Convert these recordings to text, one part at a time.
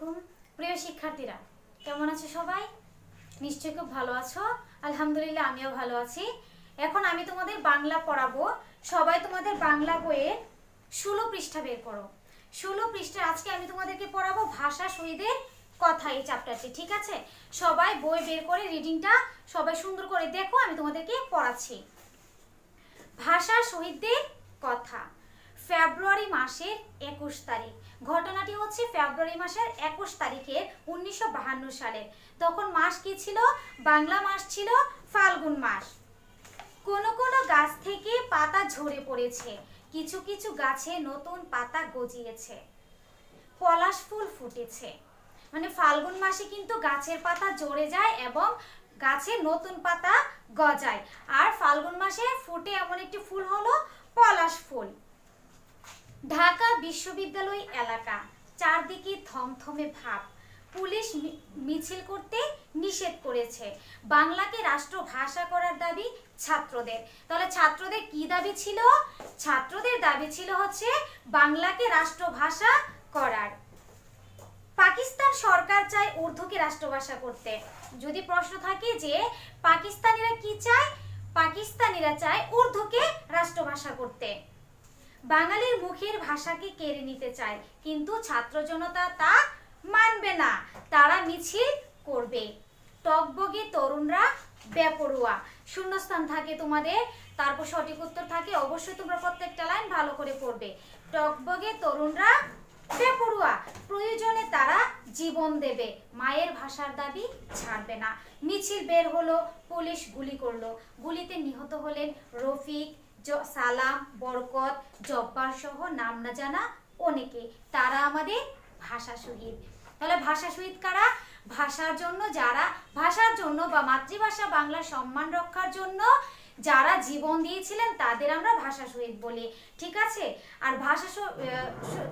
আলাইকুম প্রিয় শিক্ষার্থীরা, কেমন আছো সবাই? নিশ্চয়ই খুব ভালো আছো। আলহামদুলিল্লাহ, আমিও ভালো আছি। এখন আমি তোমাদের বাংলা পড়াবো। সবাই তোমাদের বাংলা বইয়ে 16 পৃষ্ঠা বের করো। 16 পৃষ্ঠা আজকে আমি তোমাদেরকে পড়াবো ভাষা শহীদের কথা, এই চ্যাপ্টারটি। ঠিক আছে, সবাই বই বের করে রিডিংটা সবাই সুন্দর করে দেখো, আমি তোমাদেরকে পড়াচ্ছি। ভাষা শহীদদের কথা, ফেব্রুয়ারি মাসের 21 তারিখ। ঘটনাটি হচ্ছে ফেব্রুয়ারি মাসের 21 তারিখে 1952 সালের। তখন মাস কি ছিল? বাংলা মাস ছিল ফাল্গুন মাস। কোনো কোনো গাছ থেকে পাতা ঝরে পড়েছে, কিছু কিছু গাছে নতুন পাতা গজিয়েছে, পলাশ ফুল ফুটেছে। মানে ফাল্গুন মাসে কিন্তু গাছের পাতা ঝরে যায় এবং গাছে নতুন পাতা গজায়। আর ফাল্গুন মাসে ফুটে এমন একটি ফুল হলো পলাশ ফুল। ঢাকা বিশ্ববিদ্যালয় এলাকা, চারদিকে থমথমে ভাব। পুলিশ মিছিল করতে নিষেধ করেছে। বাংলাকে রাষ্ট্রভাষা করার দাবি ছাত্রদের। তাহলে ছাত্রদের কি দাবি ছিল? ছাত্রদের দাবি ছিল হচ্ছে বাংলাকে রাষ্ট্রভাষা করার। পাকিস্তান সরকার চায় উর্দুকে রাষ্ট্রভাষা করতে। যদি প্রশ্ন থাকে যে পাকিস্তানিরা কি চায়, পাকিস্তানিরা চায় উর্দুকে রাষ্ট্রভাষা করতে। বাঙালির মুখের ভাষাকে কেড়ে নিতে চায়, কিন্তু ছাত্র জনতা তা মানবে না, তারা মিছিল করবে। টকবগে তরুণরা বেপরোয়া, শূন্যস্থান থাকে তোমাদের, তারপর সঠিক উত্তর থাকে। অবশ্যই তোমরা প্রত্যেকটা লাইন ভালো করে পড়বে। টকবগে তরুণরা বেপরোয়া, প্রয়োজনে তারা জীবন দেবে, মায়ের ভাষার দাবি ছাড়বে না। মিছিল বের হলো, পুলিশ গুলি করলো। গুলিতে নিহত হলেন রফিক, সালাম, বরকত, জব্বার সহ নাম না জানা অনেকে। তারা আমাদের ভাষা শহীদ। তাহলে ভাষা শহীদ কারা? ভাষার জন্য যারা, ভাষার জন্য বা মাতৃভাষা বাংলার সম্মান রক্ষার জন্য যারা জীবন দিয়েছিলেন তাদের আমরা ভাষা শহীদ বলি। ঠিক আছে, আর ভাষা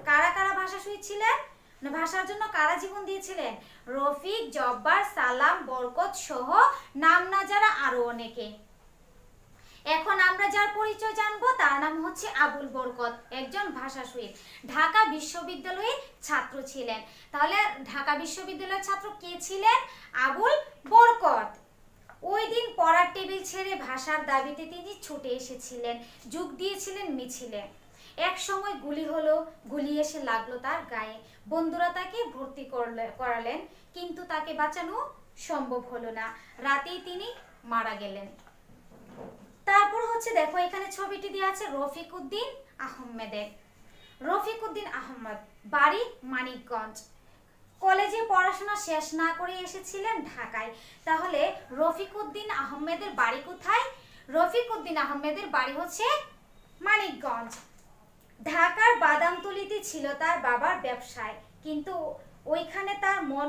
কারা কারা ভাষা শহীদ ছিলেন? ভাষার জন্য কারা জীবন দিয়েছিলেন? রফিক, জব্বার, সালাম, বরকত সহ নাম না যারা আরো অনেকে। এখন আমরা যার পরিচয় জানবো তার নাম হচ্ছে আবুল বরকত, একজন ভাষা শহীদ। ঢাকা বিশ্ববিদ্যালয়ের ছাত্র ছিলেন। তাহলে ঢাকা বিশ্ববিদ্যালয়ের ছাত্র কে ছিলেন? আবুল বরকত। ওই দিন পড়ার টেবিল ছেড়ে ভাষার দাবিতে তিনি ছুটে এসেছিলেন, যোগ দিয়েছিলেন মিছিলে। এক সময় গুলি হলো, গুলি এসে লাগলো তার গায়ে। বন্ধুরা তাকে ভর্তি করালেন, কিন্তু তাকে বাঁচানো সম্ভব হলো না। রাতেই তিনি মারা গেলেন। তারপর হচ্ছে দেখো এখানে ছবিটি দেওয়া আছে রফিক উদ্দিন আহমেদের। রফিক উদ্দিন আহমেদ, বাড়ি মানিকগঞ্জ। কলেজে পড়াশোনা শেষ না করে এসেছিলেন ঢাকায়। তাহলে রফিক উদ্দিন আহমেদের বাড়ি কোথায়? রফিক উদ্দিন আহমেদের বাড়ি হচ্ছে মানিকগঞ্জ। ঢাকার বাদামতলিতে ছিল তার বাবার ব্যবসায়, কিন্তু ওইখানে তার মন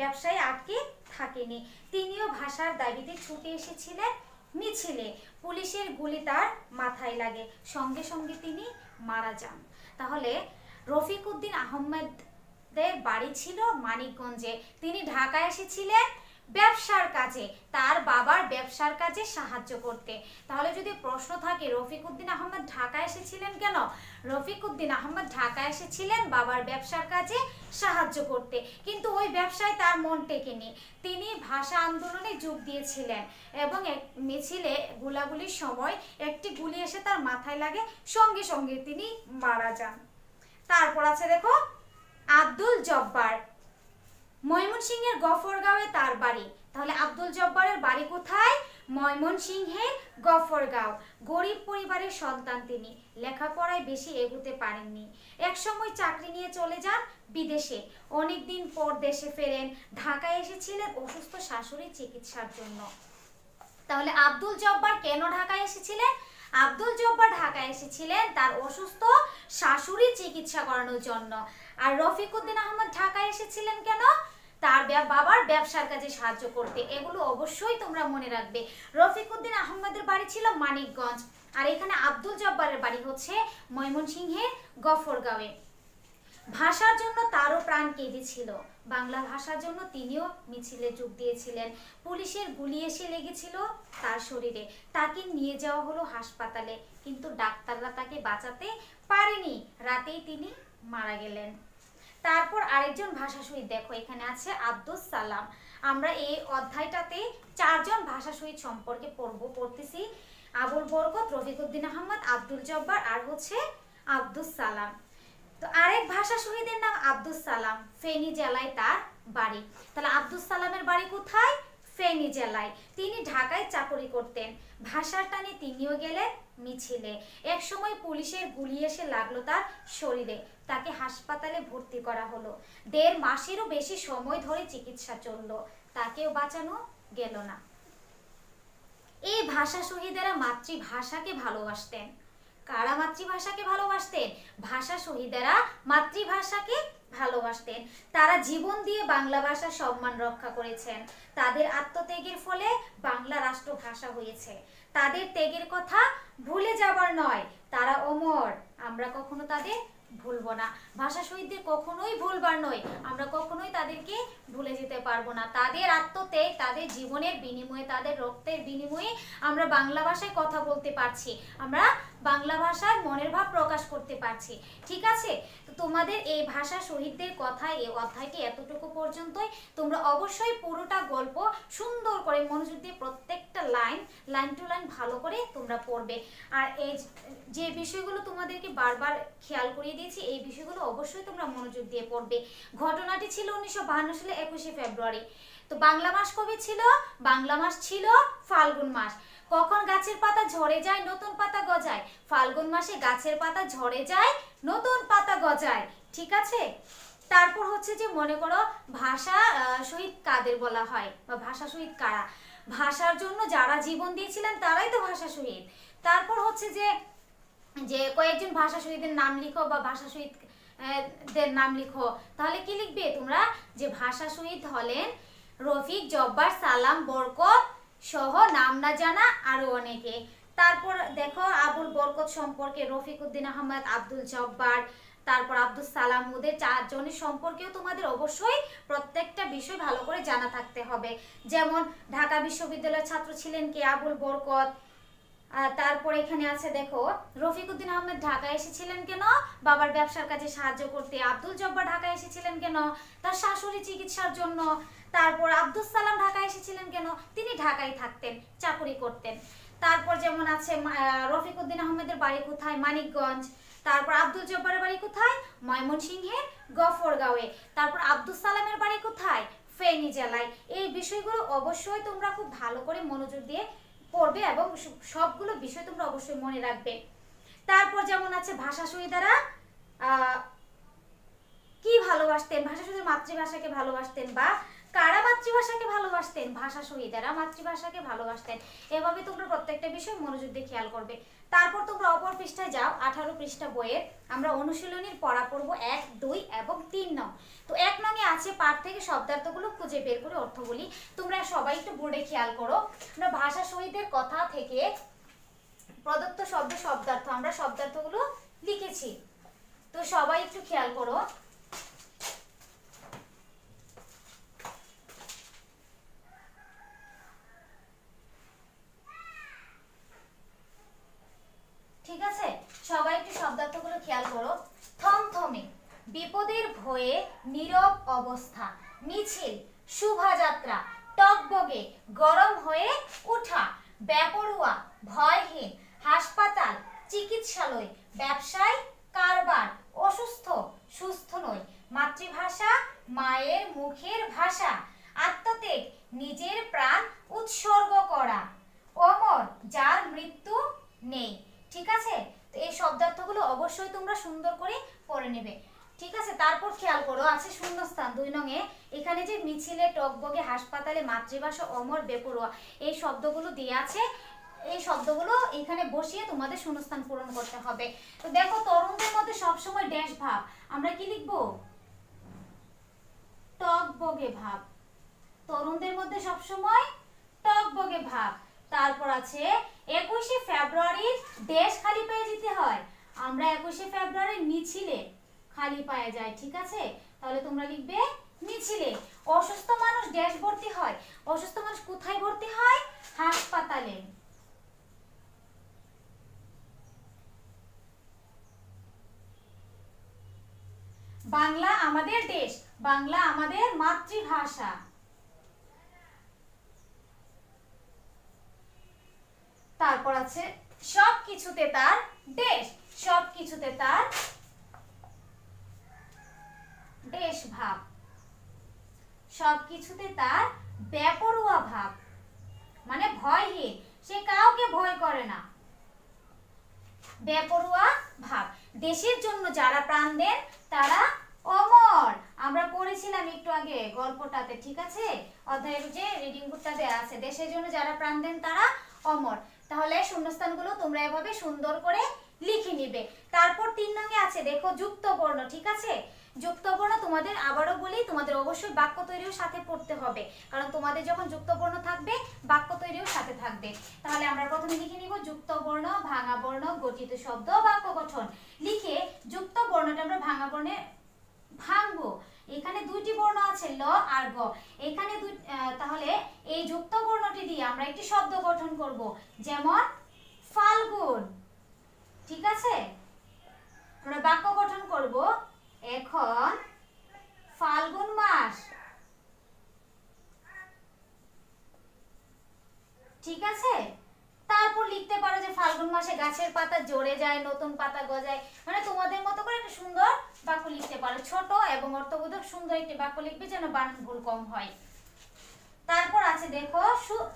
ব্যবসায় আটকে থাকেনি। তিনিও ভাষার দাবিতে ছুটে এসেছিলেন মিছিলে। পুলিশের গুলি তার মাথায় লাগে, সঙ্গে সঙ্গে তিনি মারা যান। তাহলে রফিক উদ্দিন আহমেদের বাড়ি ছিল মানিকগঞ্জে। তিনি ঢাকায় এসেছিলেন ব্যবসার কাজে, তার বাবার ব্যবসার কাজে সাহায্য করতে। তাহলে যদি প্রশ্ন থাকে রফিক উদ্দিন আহমেদ ঢাকায় এসেছিলেন কেন? রফিক উদ্দিন আহমেদ ঢাকায় এসেছিলেন বাবার ব্যবসার কাজে সাহায্য করতে, কিন্তু ওই ব্যবসায় তার মন টেকেনি। তিনি ভাষা আন্দোলনে যোগ দিয়েছিলেন এবং এক মিছিলে গোলাগুলির সময় একটি গুলি এসে তার মাথায় লাগে, সঙ্গে সঙ্গে তিনি মারা যান। তারপর আছে দেখো আব্দুল জব্বার, ময়মনসিংহের গফরগাঁওয়ে তার বাড়ি। তাহলে আব্দুল জব্বারের বাড়ি কোথায়? ময়মনসিংহের গফরগাঁও। গরিব পরিবারের সন্তান তিনি, লেখাপড়ায় বেশি এগোতে পারেননি। একসময় চাকরি নিয়ে চলে যান বিদেশে, অনেকদিন পর দেশে ফেরেন। ঢাকায় এসেছিলেন অসুস্থ শাশুড়ির চিকিৎসার জন্য। তাহলে আব্দুল জব্বার কেন ঢাকায় এসেছিলেন? আব্দুল জব্বার ঢাকায় এসেছিলেন তার অসুস্থ শাশুড়ির চিকিৎসা করানোর জন্য। আর রফিক উদ্দিন আহমেদ ঢাকায় এসেছিলেন কেন? তার বাবার ব্যবসার কাজে সাহায্য করতে। এগুলো অবশ্যই তোমরা মনে রাখবে। রফিক উদ্দিন আহমেদের বাড়ি ছিল মানিকগঞ্জ, আর এখানে আব্দুল জব্বারের বাড়ি হচ্ছে ময়মনসিংহের গফরগাঁওয়ে। ভাষার জন্য তারও প্রাণ কেঁদেছিল। বাংলা ভাষার জন্য তিনিও মিছিলে যোগ দিয়েছিলেন। পুলিশের গুলি এসে লেগেছিল তার শরীরে, তাকে নিয়ে যাওয়া হলো হাসপাতালে, কিন্তু ডাক্তাররা তাকে বাঁচাতে পারেনি। রাতেই তিনি মারা গেলেন। তারপর আরেকজন ভাষা শহীদ দেখো এখানে আছে আব্দুস সালাম। আমরা এই অধ্যায়টাতে 4 জন ভাষা শহীদ সম্পর্কে পড়তেছি। আবুল বরকত, রফিকুদ্দিন আহমদ, আব্দুল জব্বার আর হচ্ছে আব্দুস সালাম। তো আরেক ভাষা শহীদের নাম আব্দুস সালাম, ফেনী জেলায় তার বাড়ি। তাহলে আব্দুস সালামের বাড়ি কোথায়? ফেনী জেলায়। তিনি ঢাকায় চাকরি করতেন। ভাষার টানে তিনিও গেলেন মিছিলে। এক সময় পুলিশের গুলি এসে লাগলো তার শরীরে, তাকে হাসপাতালে ভর্তি করা হলো। 1.5 মাসেরও বেশি সময় ধরে চিকিৎসা চললো, তাকেও বাঁচানো গেল না। এই ভাষা শহীদেরা মাতৃভাষাকে ভালোবাসতেন। কারা মাতৃভাষাকে ভালোবাসতেন? ভাষা শহীদেরা মাতৃভাষাকে ভালোবাসতেন। তারা জীবন দিয়ে বাংলা ভাষার সম্মান রক্ষা করেছেন। তাদের আত্মত্যাগের ফলে বাংলা রাষ্ট্রভাষা হয়েছে। তাদের ত্যাগের কথা ভুলে যাবার নয়, তারা অমর, আমরা কখনো তাদের ভুলবো না। ভাষা শহীদদের কখনোই ভুলবার নয়, আমরা কখনোই তাদেরকে ভুলে যেতে পারবো না। তাদের আত্মত্যাগ, তাদের জীবনের বিনিময়ে, তাদের রক্তের বিনিময়ে আমরা বাংলা ভাষায় কথা বলতে পারছি, আমরা বাংলা ভাষায় মনের ভাব প্রকাশ করতে পারছি। ঠিক আছে, তো তোমাদের এই ভাষা শহীদদের কথা এই অধ্যায়টি এতটুকু পর্যন্তই। তোমরা অবশ্যই পুরোটা গল্প সুন্দর করে মনোযোগ দিয়ে প্রত্যেকটা লাইন টু লাইন ভালো করে তোমরা পড়বে। আর এই যে বিষয়গুলো তোমাদেরকে বারবার খেয়াল করিয়ে দিয়েছি, এই বিষয়গুলো অবশ্যই তোমরা মনোযোগ দিয়ে পড়বে। ঘটনাটি ছিল 1952 সালে 21শে ফেব্রুয়ারি। তো বাংলা মাস কবে ছিল? বাংলা মাস ছিল ফাল্গুন মাস। কখন গাছের পাতা ঝরে যায়, নতুন পাতা গজায়? ফাল্গুন মাসে গাছের পাতা ঝরে যায়, নতুন পাতা গজায়। ঠিক আছে, তারপর হচ্ছে যে মনে করো ভাষা শহীদ কাদের বলা হয় বা ভাষা শহীদ কারা? ভাষার জন্য যারা জীবন দিয়েছিলেন তারাই তো ভাষা শহীদ। তারপর হচ্ছে যে কয়েকজন ভাষা শহীদের নাম লিখো বা ভাষা শহীদ দের নাম লিখো। তাহলে কি লিখবে তোমরা? যে ভাষা শহীদ হলেন রফিক, জব্বার, সালাম, বরকত সহ নাম না জানা আরো অনেকে। তারপর দেখো আবুল বরকত সম্পর্কে, রফিকুদ্দিন আহমদ, আব্দুল জব্বার, তারপর আব্দুল সালাম, ওদের 4 জনের সম্পর্কেও তোমাদের অবশ্যই প্রত্যেকটা বিষয় ভালো করে জানা থাকতে হবে। যেমন ঢাকা বিশ্ববিদ্যালয়ের ছাত্র ছিলেন কে? আবুল বরকত। তারপর এখানে আছে দেখো রফিকুদ্দিন আহমেদ ঢাকায় এসেছিলেন কেন? বাবার ব্যবসার কাজে সাহায্য করতে। আব্দুল জব্বার ঢাকায় এসেছিলেন কেন? তার শাশুড়ি চিকিৎসার জন্য। তারপর আব্দুল সালাম ঢাকায় এসেছিলেন কেন? তিনি ঢাকায় থাকতেন, চাকরি করতেন। তারপর যেমন আছে রফিকুদ্দিন আহমেদের বাড়ি কোথায়? মানিকগঞ্জ। তারপর আব্দুল জব্বারের বাড়ি কোথায়? ময়মনসিংহের গফরগাঁওয়ে। তারপর আব্দুল সালামের বাড়ি কোথায়? ফেনী জেলায়। এই বিষয়গুলো অবশ্যই তোমরা খুব ভালো করে মনোযোগ দিয়ে পড়বে এবং সবগুলো বিষয় তোমরা অবশ্যই মনে রাখবে। তারপর যেমন আছে ভাষা শহীদেরা কি ভালোবাসতেন? ভাষা শহীদের মাতৃভাষাকে ভালোবাসতেন বা কারা মাতৃভাষাকে ভালোবাসতেন? ভাষা শহীদেরা মাতৃভাষাকে ভালোবাসতেন। এভাবে তোমরা প্রত্যেকটা বিষয় মনোযোগ দিয়ে খেয়াল করবে। তারপর তোমরা অপর পৃষ্ঠায় যাও, 18 পৃষ্ঠা বইয়ের আমরা অনুশীলনীর পড়া পড়বো 1, 2 এবং 3 নং। তো 1 নংয়ে আছে পাঠ থেকে শব্দার্থগুলো খুঁজে বের করে অর্থ বলি। তোমরা সবাই একটু বোর্ডে খেয়াল করো। আমরা ভাষা শহীদের কথা থেকে প্রদত্ত শব্দার্থ আমরা শব্দার্থগুলো লিখেছি। তো সবাই একটু খেয়াল করো। ঠিক আছে, সবাই একটু শব্দার্থগুলো খেয়াল করো। থমথমে, বিপদের ভয়ে নীরব অবস্থা। মিছিল, শোভাযাত্রা। টগবগে, গরম হয়ে ওঠা। বেপরোয়া, ভয়হীন। হাসপাতাল, চিকিৎসালয়। ব্যবসায়, কারবার। অসুস্থ, সুস্থ নয়। মাতৃভাষা, মায়ের মুখের ভাষা। আত্মত্যাগ, নিজের প্রাণ উৎসর্গ করা। অমর, যার মৃত্যু নেই। ঠিক আছে, তো এই শব্দার্থগুলো অবশ্যই তোমরা সুন্দর করে পড়ে নেবে। ঠিক আছে, তারপর খেয়াল করো আছে শূন্যস্থান 2 নংয়ে। এখানে যে মিছিলে, টগবগে, হাসপাতালে, মাতৃভাষা, অমর, বেপরোয়া এই শব্দগুলো দিয়ে আছে। এই শব্দগুলো এখানে বসিয়ে তোমাদের শূন্যস্থান পূরণ করতে হবে। তো দেখো তরুণদের মধ্যে সবসময় ড্যাশ ভাব, আমরা কি লিখবো? টগবগে ভাব। তরুণদের মধ্যে সবসময় টগবগে ভাব। তারপর আছে 21শে ফেব্রুয়ারির দেশ খালি পায়ে যেতে হয়। আমরা 21শে ফেব্রুয়ারির মিছিলে খালি পায়ে যাই। ঠিক আছে, তাহলে তোমরা লিখবে মিছিলে। অসুস্থ মানুষ দেশ ভর্তি হয়। অসুস্থ মানুষ কোথায় ভর্তি হয়? হাসপাতালে। বাংলা আমাদের দেশ, বাংলা আমাদের মাতৃভাষা। তারপর আছে সব কিছুতে তার দেশ, সব কিছুতে তার দেশ ভাব, সব কিছুতে তার বেপরোয়া ভাব, মানে ভয়হীন, সে কাউকে ভয় করে না, বেপরোয়া ভাব। দেশের জন্য যারা প্রাণ দেন তারা অমর। আমরা পড়েছিলাম একটু আগে গল্পটাতে, ঠিক আছে, অধ্যায়ের যে রিডিং বুকটা দেয়া আছে, দেশের জন্য যারা প্রাণ দেন তারা অমর। তাহলে শূন্যস্থানগুলো তোমরা এভাবে সুন্দর করে লিখে নিবে। তারপর 3 নঙ্গে আছে দেখো যুক্ত বর্ণ, ঠিক আছে। যুক্ত বর্ণ তোমাদের আবারও বলি, তোমাদের অবশ্যই বাক্য তৈরিও সাথে পড়তে হবে, কারণ তোমাদের যখন যুক্ত বর্ণ থাকবে বাক্য তৈরিও সাথে থাকবে। তাহলে আমরা প্রথমে লিখে নিব যুক্ত বর্ণ, ভাঙা বর্ণ, গঠিত শব্দ, বাক্য গঠন। লিখে যুক্ত বর্ণটা আমরা ভাঙা বর্ণে ভাঙবো। এখানে 2টি বর্ণ আছে ল আর গ, এখানে তাহলে এই যুক্ত বর্ণটি দিয়ে আমরা একটি শব্দ গঠন করব, যেমন ফাল্গুন, ঠিক আছে। আমরা বাক্য গঠন করব, এখন ফাল্গুন মাস, ঠিক আছে। তারপর লিখতে পারো যে ফাল্গুন মাসে গাছের পাতা ঝরে যায়, নতুন পাতা গজায়, মানে তোমাদের মতো করে একটা সুন্দর বাক্য লিখতে পারো, ছোট এবং অর্থবোধক সুন্দর একটি বাক্য লিখবে যেন বানান ভুল কম হয়। তারপর আছে দেখো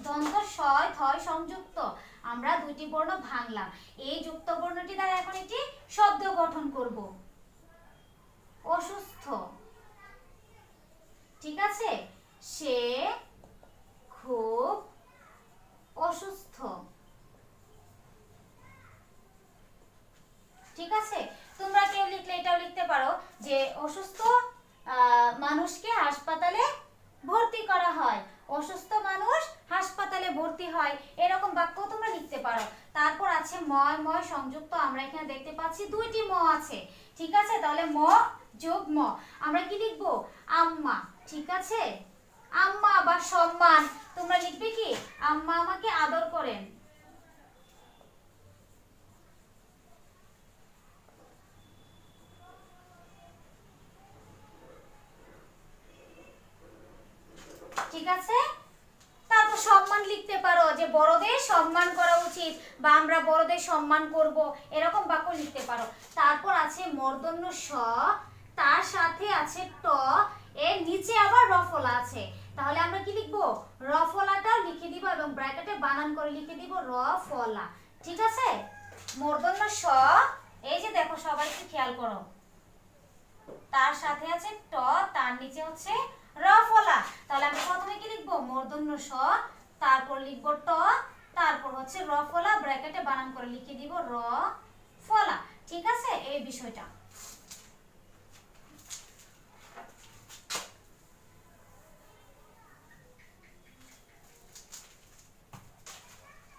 দন্ত শয় থয় সংযুক্ত, আমরা 2টি বর্ণ ভাঙলাম, এই যুক্ত বর্ণটি দ্বারা এখন একটি শব্দ গঠন করব, অসুস্থ, ঠিক আছে। সে খুব অসুস্থ, ঠিক আছে। তোমরা কেউ লিখলে এটাও লিখতে পারো যে অসুস্থ মানুষকে হাসপাতালে ভর্তি করা হয়, অসুস্থ মানুষ হাসপাতালে ভর্তি হয়, এরকম বাক্য তোমরা লিখতে পারো। তারপর আছে ময় ময় সংযুক্ত, আমরা এখানে দেখতে পাচ্ছি 2টি ম আছে, ঠিক আছে। তাহলে ম যোগ ম আমরা কি লিখবো? আম্মা, ঠিক আছে। আম্মা বা সম্মান, তোমরা লিখবে কি আম্মা আমাকে আদর করেন, ঠিক আছে। তারপর সম্মান লিখতে পারো যে বড়দের সম্মান করা উচিত বা আমরা বড়দের সম্মান করব, এরকম বাক্য লিখতে পারো। তারপর আছে মূর্ধন্য স, তার সাথে আছে ট, এর নিচে আবার রফলা আছে, তাহলে আমরা কি লিখব? রফলাটাও লিখে দিব এবং ব্র্যাকেটে বানান করে লিখে দিব রফলা, ঠিক আছে। মূর্ধন্য স, এই যে দেখো সবাই একটু খেয়াল করো, তার সাথে আছে ট, তার নিচে হচ্ছে রফলা, তাহলে আমরা প্রথমে কি লিখব? মূর্ধন্য স, তারপর লিখব ট, তারপর হচ্ছে রফলা, ব্র্যাকেটে বানান করে লিখে দিব রফলা, ঠিক আছে। এই বিষয়টা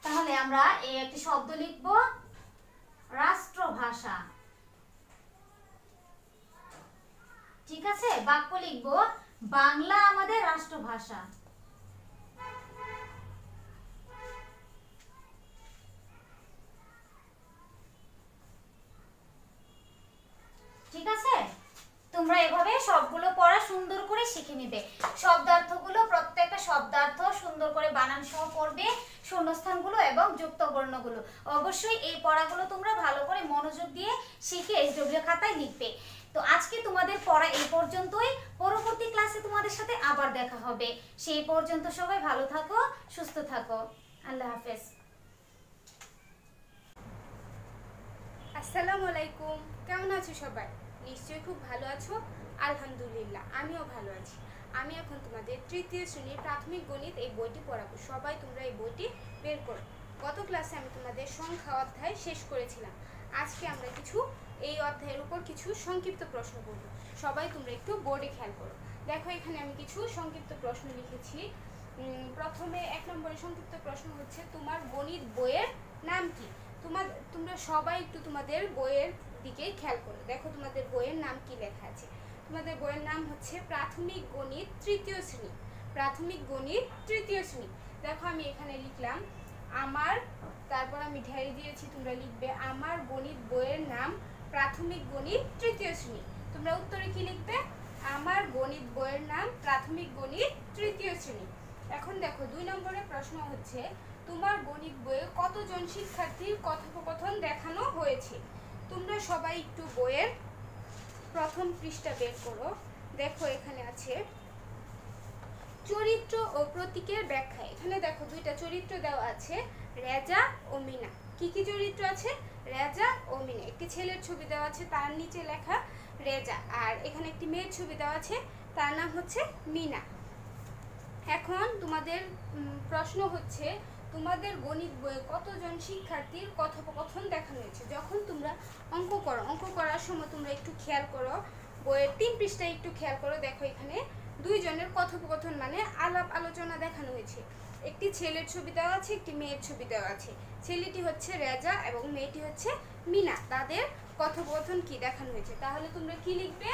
তাহলে আমরা এই একটি শব্দ লিখব রাষ্ট্রভাষা, ঠিক আছে। বাক্য লিখব বাংলা আমাদের রাষ্ট্রভাষা, ঠিক আছে। তোমরা এভাবে সবগুলো পড়া সুন্দর করে শিখে নিবে, শব্দার্থগুলো প্রত্যেকটা শব্দার্থ সুন্দর করে বানান সহ পড়বে, শূন্যস্থানগুলো এবং যুক্ত বর্ণগুলো। অবশ্যই এই পড়াগুলো তোমরা ভালো করে মনোযোগ দিয়ে শিখে এসডব্লিউ খাতায় লিখবে। তো আজকে তোমাদের পড়া এই পর্যন্তই, পরবর্তী ক্লাসে তোমাদের সাথে আবার দেখা হবে। সেই পর্যন্ত সবাই ভালো থাকো, সুস্থ থাকো, আল্লাহ হাফেজ। আসসালামু আলাইকুম, কেমন আছো সবাই? নিশ্চয়ই খুব ভালো আছো। আলহামদুলিল্লাহ আমিও ভালো আছি। আমি এখন তোমাদের 3য় শ্রেণীর প্রাথমিক গণিত এই বইটি পড়াবো। সবাই তোমরা এই বইটি বের করো। গত ক্লাসে আমি তোমাদের সংখ্যা অধ্যায় শেষ করেছিলাম। আজকে আমরা কিছু এই অধ্যায়ের উপর কিছু সংক্ষিপ্ত প্রশ্ন করব। সবাই তোমরা একটু বোর্ডে খেয়াল করো। দেখো এখানে আমি কিছু সংক্ষিপ্ত প্রশ্ন লিখেছি। প্রথমে 1 নম্বরের সংক্ষিপ্ত প্রশ্ন হচ্ছে তোমার গণিত বইয়ের নাম কি? তোমরা সবাই একটু তোমাদের বইয়ের দিকে খেয়াল করো। দেখো তোমাদের বইয়ের নাম কি লেখা আছে। তোমাদের বইয়ের নাম হচ্ছে প্রাথমিক গণিত 3য় শ্রেণী। প্রাথমিক গণিত 3য় শ্রেণী। দেখো আমি এখানে লিখলাম আমার, তারপর আমি ঢেলে দিয়েছি, তোমরা লিখবে আমার গণিত বইয়ের নাম প্রাথমিক গণিত 3য় শ্রেণী। তোমরা উত্তরে কি লিখবে? আমার গণিত বইয়ের নাম প্রাথমিক গণিত তৃতীয় শ্রেণী। এখন দেখো 2 নম্বরের প্রশ্ন হচ্ছে, তোমার গণিত বইয়ে কতজন শিক্ষার্থীর কথোপকথন দেখানো হয়েছে? তোমরা সবাই একটু বইয়ের প্রথম পৃষ্ঠা বের করো। দেখো এখানে আছে চরিত্র ও প্রতীকের ব্যাখ্যা। এখানে দেখো দুইটা চরিত্র দেওয়া আছে, রেজা ও মিনা। কি কি চরিত্র আছে? রেজা ও মিনা। একটি ছেলের ছবি দেওয়া আছে, তার নিচে লেখা রেজা, আর এখানে একটি মেয়ের ছবি দেওয়া আছে, তার নাম হচ্ছে মিনা। এখন তোমাদের প্রশ্ন হচ্ছে, তোমাদের গণিত বইয়ে কতজন শিক্ষার্থীর কথোপকথন দেখানো হয়েছে? যখন তোমরা অঙ্ক করো, অঙ্ক করার সময় তোমরা একটু খেয়াল করো, বইয়ের 3 পৃষ্ঠায় একটু খেয়াল করো। দেখো এখানে 2 জনের কথোপকথন মানে আলাপ আলোচনা দেখানো হয়েছে। একটি ছেলের ছবি দেওয়া আছে, একটি মেয়ের ছবি দেওয়া আছে। ছেলেটি হচ্ছে রেজা এবং মেয়েটি হচ্ছে মিনা। তাদের কথোপকথন কি দেখানো হয়েছে? তাহলে তোমরা কি লিখবে?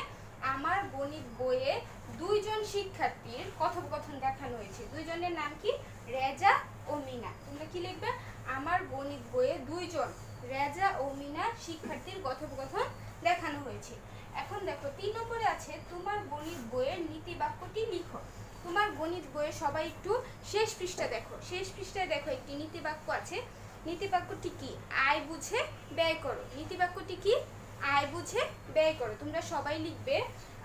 আমার গণিত বইয়ে 2 জন শিক্ষার্থীর কথোপকথন দেখানো হয়েছে। 2 জনের নাম কি? রেজা ও মিনা। তোমরা কি লিখবে? আমার গণিত বইয়ে 2 জন রেজা ও মিনা শিক্ষার্থীর কথোপকথন দেখানো হয়েছে। এখন দেখো 3 নম্বরে আছে, তোমার গণিত বইয়ের নীতি বাক্যটি লিখো। তোমার গণিত বইয়ে সবাই একটু শেষ পৃষ্ঠা দেখো। শেষ পৃষ্ঠায় দেখো একটি নীতি বাক্য আছে। নীতি বাক্যটি কি? আয় বুঝে ব্যয় করো। নীতি বাক্যটি কি? আয় বুঝে ব্যয় করো। তোমরা সবাই লিখবে,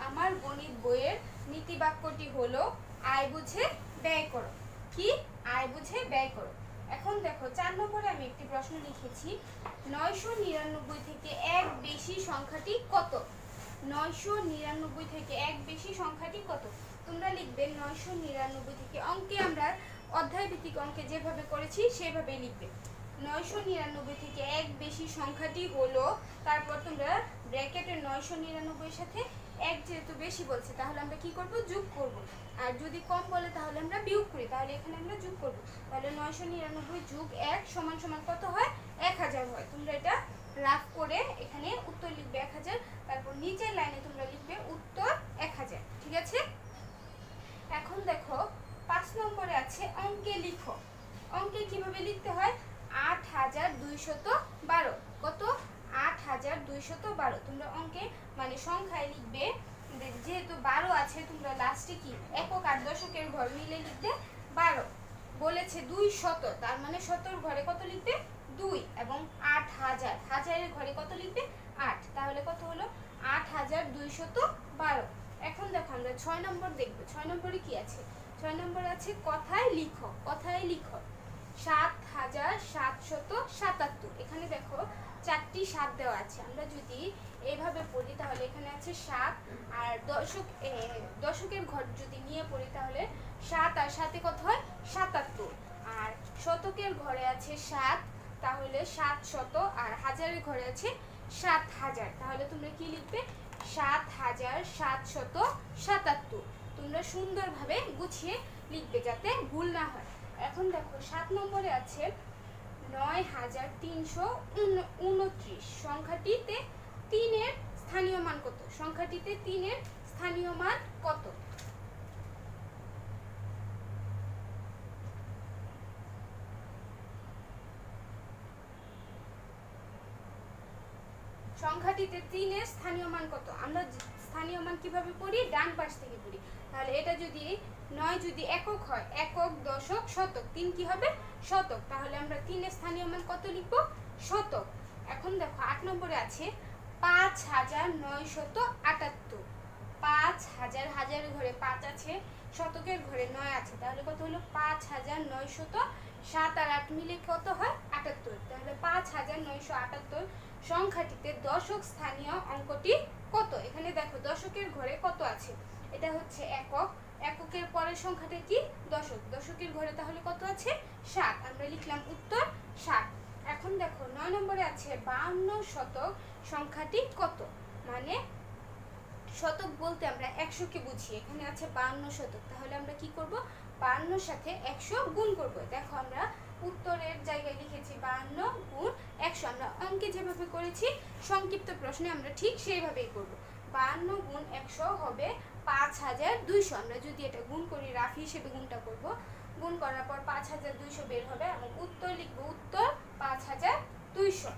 আমার গণিত বইয়ের নীতি বাক্যটি হলো আয় বুঝে ব্যয় করো। কি? আয় বুঝে ব্যয় করো। এখন দেখো 4 নম্বরে আমি একটি প্রশ্ন লিখেছি, 999 থেকে 1 বেশি সংখ্যাটি কত? 999 থেকে 1 বেশি সংখ্যাটি কত? তোমরা লিখবে 999 থেকে, অঙ্কে আমরা অধ্যায় ভিত্তিক অঙ্কে যেভাবে করেছি সেভাবেই লিখবে। 999 থেকে 1 বেশি সংখ্যাটি হলো, তারপর তোমরা ব্র্যাকেটে 999 এর সাথে 1 যেহেতু বেশি বলছে তাহলে আমরা কি করব? যোগ করব। আর যদি কম বলে তাহলে আমরা বিয়োগ করি, তাহলে এখানে আমরা যোগ করব। তাহলে 999 যোগ 1 সমান সমান কত হয়? 1000 হয়। তোমরা এটা রাফ করে এখানে উত্তর লিখবে 1000, তারপর নিচের লাইনে তোমরা লিখবে উত্তর 1000। ঠিক আছে? এখন দেখো 5 নম্বরে আছে অঙ্কে লিখো। অঙ্কে কিভাবে লিখতে হয়? 8212। কত? 8212। তোমরা অঙ্কে মানে সংখ্যায় লিখবে, যেহেতু 12 আছে তোমরা লাস্টে কি একক আর দশকের ঘর মিলে লিখবে 12। বলেছে 200, তার মানে 100 ঘরে কত লিখবে? 2, এবং 8000, হাজারের ঘরে কত লিখবে? 8। তাহলে কত হলো? 8212। এখন দেখো আমরা 6 নম্বর দেখব। 6 নম্বরে কি আছে? 6 নম্বরে আছে কথায় লিখো। কথায় লিখো 7777। এখানে দেখো 4টি 7 দেওয়া আছে। আমরা যদি এইভাবে পড়ি তাহলে এখানে আছে 7, আর দশকের ঘর যদি নিয়ে পড়ি তাহলে 7 আর 7 কত হয়? 77। আর শতকের ঘরে আছে 7, তাহলে 700, আর হাজারের ঘরে আছে 7000। তাহলে তোমরা কি লিখবে? 7777। তোমরা সুন্দরভাবে গুছিয়ে লিখবে যাতে ভুল না হয়। এখন দেখো 7 নম্বরে আছে 9329। সংখ্যাটিতে 3 এর স্থানীয় মান কত? সংখ্যাটিতে 3 এর স্থানীয় মান কত? সংখ্যাটিতে 3 এর স্থানীয় মান কত? আমরা স্থানীয় মান কিভাবে পড়ি? ডান পাশ থেকে পড়ি। তাহলে এটা যদি 9 যদি একক হয়, একক, দশক, শতক, 3 কি হবে? শতক। তাহলে আমরা 3 এর স্থানীয় মান কত লিখব? শতক। এখন দেখো 8 নম্বরে আছে 5978। 5000, হাজারের ঘরে 5 আছে, শতকের ঘরে 9 আছে, তাহলে কত হলো? 5900। 7 আর 8 মিলে কত হয়? 78। তাহলে 5978 সংখ্যাটিতে দশক স্থানীয় অঙ্কটি কত? এখানে দেখো দশকের ঘরে কত আছে? এটা হচ্ছে একক, এককের পরের সংখ্যাটা কি? দশক, দশকের ঘরে তাহলে কত আছে? 7। আমরা লিখলাম উত্তর 7। এখন দেখো 9 নম্বরে আছে 52 শতক সংখ্যাটি কত? মানে শতক বলতে আমরা 100 কে বুঝি। এখানে আছে 52 শতক, তাহলে আমরা কি করব? 52 সাথে 100 গুণ করব। দেখো আমরা উত্তরের জায়গায় লিখেছি 52 গুণ 100। আমরা অঙ্কে যেভাবে করেছি সংক্ষিপ্ত প্রশ্নে আমরা ঠিক সেইভাবেই করব। 52 গুণ 100 হবে 5200। আমরা যদি এটা গুণ করি, রাফ হিসেবে গুণটা করব, গুণ করার পর 5200 বের হবে এবং উত্তর লিখব উত্তর 5200।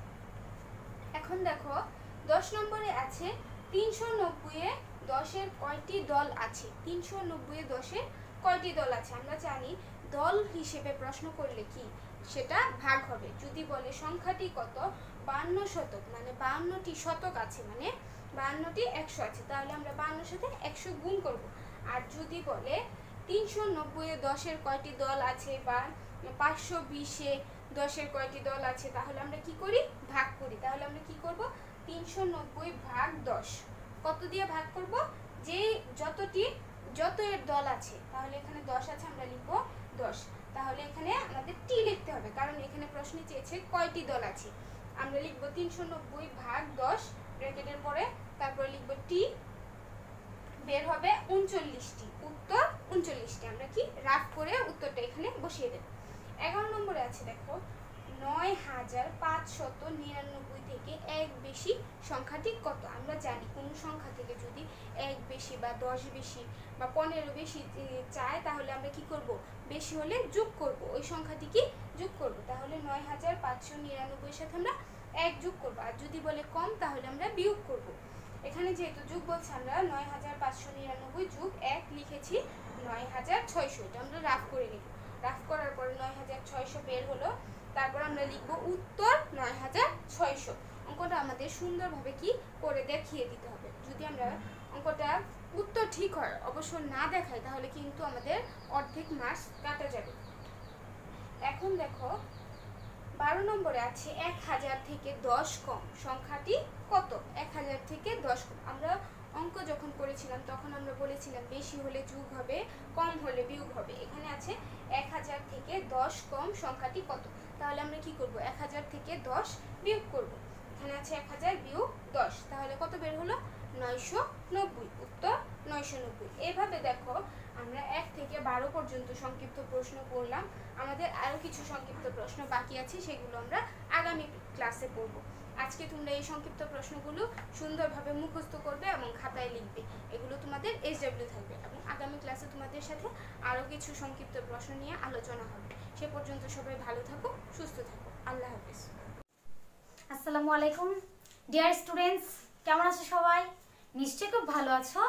এখন দেখো 10 নম্বরে আছে 390 এ 10-এর কয়টি দল আছে? 390 এ 10-এর কয়টি দল আছে? আমরা জানি দল হিসেবে প্রশ্ন করলে কি সেটা ভাগ হবে। যদি বলে সংখ্যাটি কত, 52 শতক, মানে 52টি শতক আছে, মানে 52টি 100 আছে, তাহলে আমরা 52 সাথে 100 গুণ করব। আর যদি বলে 390 এ 10-এর কয়টি দল আছে বা 520 এ 10-এর কয়টি দল আছে, তাহলে আমরা কি করি? ভাগ করি। তাহলে আমরা কি করব? 390 ভাগ 10 কত দিয়ে ভাগ করব? যে যত এর দল আছে, তাহলে এখানে 10 আছে, আমরা লিখব 10। তাহলে এখানে আমাদের টি লিখতে হবে, কারণ এখানে প্রশ্নে চেয়েছে কয়টি দল আছে। আমরা লিখব 390 ভাগ 10 ব্র্যাকেটের পরে, তারপরে লিখব টি, বের হবে 39টি, উত্তর 39টি। আমরা কি রাফ করে উত্তরটা এখানে বসিয়ে দেব। 11 নম্বরে আছে দেখো 9599 থেকে এক বেশি সংখ্যাটি কত? আমরা জানি কোন সংখ্যা থেকে যদি এক বেশি বা 10 বেশি বা 15 বেশি চায়, তাহলে আমরা কি করব? বেশি হলে যোগ করব, ওই সংখ্যাটি কি যোগ করব। তাহলে 9599 এর সাথে আমরা 1 যোগ করব, আর যদি বলে কম তাহলে আমরা বিয়োগ করব। এখানে যেহেতু যোগ বলছে, আমরা 9599 যোগ 1 লিখেছি 9600, এটা আমরা রাফ করে নিব। রাফ করার পরে 9600 বের হলো, তারপর আমরা লিখব উত্তর 9600। অঙ্কটা আমাদের সুন্দরভাবে কি করে দেখিয়ে দিতে হবে। যদি আমরা অঙ্কটা উত্তর ঠিক হয়, অবশ্য না দেখাই, তাহলে কিন্তু আমাদের অর্ধেক মার্কস কাটা যাবে। এখন দেখো 12 নম্বরে আছে 1000 থেকে 10 কম সংখ্যাটি কত? 1000 থেকে 10 কম। আমরা অঙ্ক যখন করেছিলাম তখন আমরা বলেছিলাম বেশি হলে যোগ হবে, কম হলে বিয়োগ হবে। এখানে আছে 1000 থেকে 10 কম সংখ্যাটি কত? তাহলে আমরা কি করব? 1000 থেকে 10 বিয়োগ করব। এখানে আছে 1000 বিয়োগ 10, তাহলে কত বের হলো? 990, উত্তর 990। এভাবে দেখো আমরা 1 থেকে 12 পর্যন্ত সংক্ষিপ্ত প্রশ্ন করলাম। আমাদের আরও কিছু সংক্ষিপ্ত প্রশ্ন বাকি আছে, সেগুলো আমরা আগামী ক্লাসে পড়ব। আজকে তোমরা এই সংক্ষিপ্ত প্রশ্নগুলো সুন্দরভাবে মুখস্থ করবে এবং খাতায় লিখবে। এগুলো তোমাদের SW থাকবে, এবং আগামী ক্লাসে তোমাদের সাথে আরও কিছু সংক্ষিপ্ত প্রশ্ন নিয়ে আলোচনা হবে। সে পর্যন্ত সবাই ভালো থাকো, সুস্থ থাকো। আল্লাহ হাফেজ। আসসালামু আলাইকুম ডিয়ার স্টুডেন্টস, কেমন আছো সবাই? নিশ্চয়ই খুব ভালো আছো।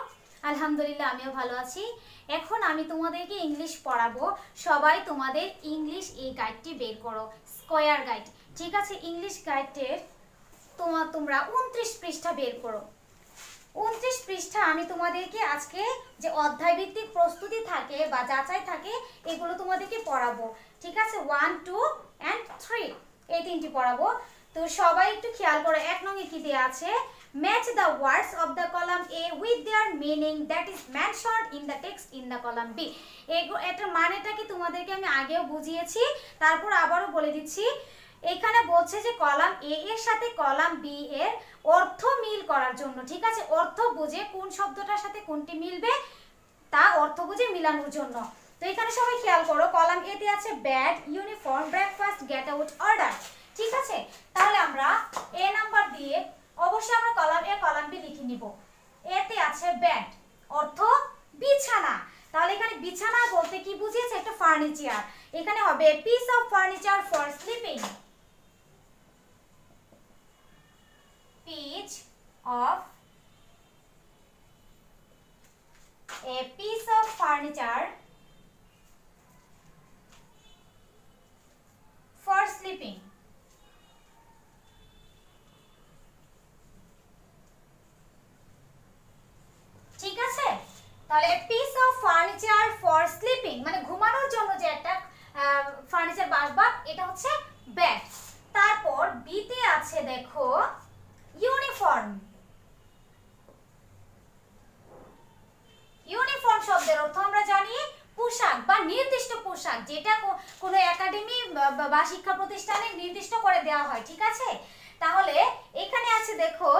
আলহামদুলিল্লাহ আমিও ভালো আছি। এখন আমি তোমাদেরকে ইংলিশ পড়াবো। সবাই তোমাদের ইংলিশ এই গাইডটি বের করো, স্কয়ার গাইড। ঠিক আছে, ইংলিশ গাইডের তোমরা 29 পৃষ্ঠা বের করো। 29 পৃষ্ঠা আমি তোমাদেরকে আজকে যে অধ্যায় ভিত্তিক প্রস্তুতি থাকে বা যাচাই থাকে, এগুলো তোমাদেরকে পড়াবো। ঠিক আছে, 1, 2 and 3 এই তিনটি পড়াবো। তো সবাই একটু খেয়াল করো, 1 নং এ কি দেয়া আছে? Match the words of the column A with their meaning that is mentioned in the text in the column B. এটার মানেটা কি তোমাদেরকে আমি আগেও বুঝিয়েছি, তারপর আবারও বলে দিচ্ছি। এখানে বলছে যে কলাম এ এর সাথে কলাম বি এর অর্থ মিল করার জন্য, ঠিক আছে, অর্থ বুঝে কোন শব্দটার সাথে কোনটি মিলবে তা অর্থ বুঝে মিলানোর জন্য। তো এখানে সবাই খেয়াল করো, কলাম এ তে আছে bad, uniform, breakfast, get out, order. ঠিক আছে, তাহলে আমরা এ নাম্বার দিয়ে অবশ্যই আমরা কলাম এ কলাম বি লিখে নিব। এতে আছে ব্যাড, অর্থ বিছানা। তাহলে এখানে বিছানা বলতে কি বুঝিয়েছে? একটা ফার্নিচার। এখানে হবে piece of furniture for sleeping. Piece of a piece of furniture for sleeping. ঠিক আছে, তাহলে piece of furniture for sleeping মানে ঘুমানোর জন্য যে একটা ফার্নিচার বাসবাব, এটা হচ্ছে বেড। তারপর বিতে আছে দেখো ইউনিফর্ম। ইউনিফর্ম শব্দের অর্থ আমরা জানি পোশাক বা নির্দিষ্ট পোশাক, যেটা কোনো একাডেমি বা শিক্ষা প্রতিষ্ঠানে নির্দিষ্ট করে দেওয়া হয়। ঠিক আছে, তাহলে এখানে আছে দেখো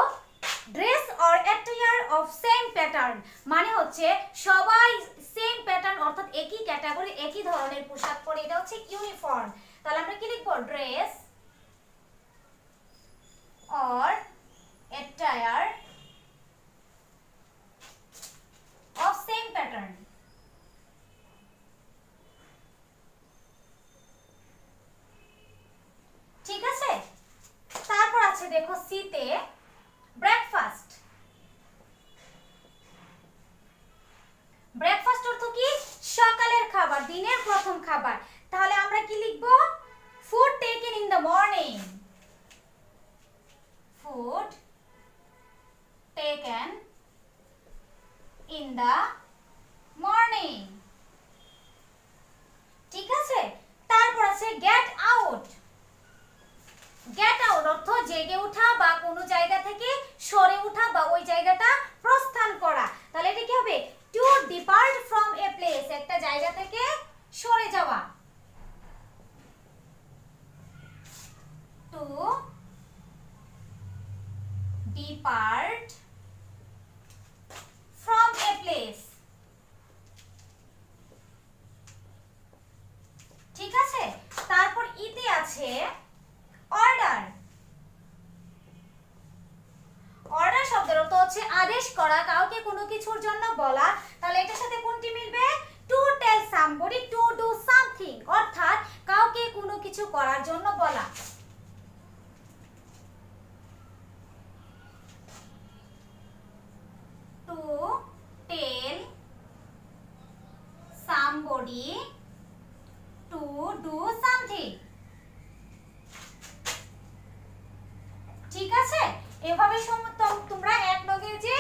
dress or attire of same pattern, মানে হচ্ছে সবাই সেম প্যাটার্ন অর্থাৎ একই ক্যাটাগরি একই ধরনের পোশাক পরে, এটা হচ্ছে ইউনিফর্ম। তাহলে আমরা কি লিখব? Dress or attire of same pattern। ঠিক আছে, তারপর আছে দেখো সিতে ব্রেকফাস্ট। খাবার, তাহলে আমরা কি লিখব? Food taken in the morning. Food taken in the morning. ঠিক আছে, তারপর আছে গেট আউট। গেট আউট অর্থ জেগে ওঠা বা কোনো জায়গা থেকে সরে ওঠা বা ওই জায়গাটা প্রস্থান করা। তাহলে এটা কি হবে? To depart from a place, একটা জায়গা থেকে সরে যাওয়া। To depart from a place. ঠিক আছে, তারপর ইতে আছে অর্ডার। অর্ডার শব্দের অর্থ হচ্ছে আদেশ করা, কাউকে কোনো কিছুর জন্য বলা। তাহলে এটার সাথে কোনটি মিলবে? To tell somebody to do something, অর্থাৎ কাউকে কোনো কিছু করার জন্য বলা। To tell somebody to do something. ঠিক আছে, এভাবে তোমরা এক লগের যে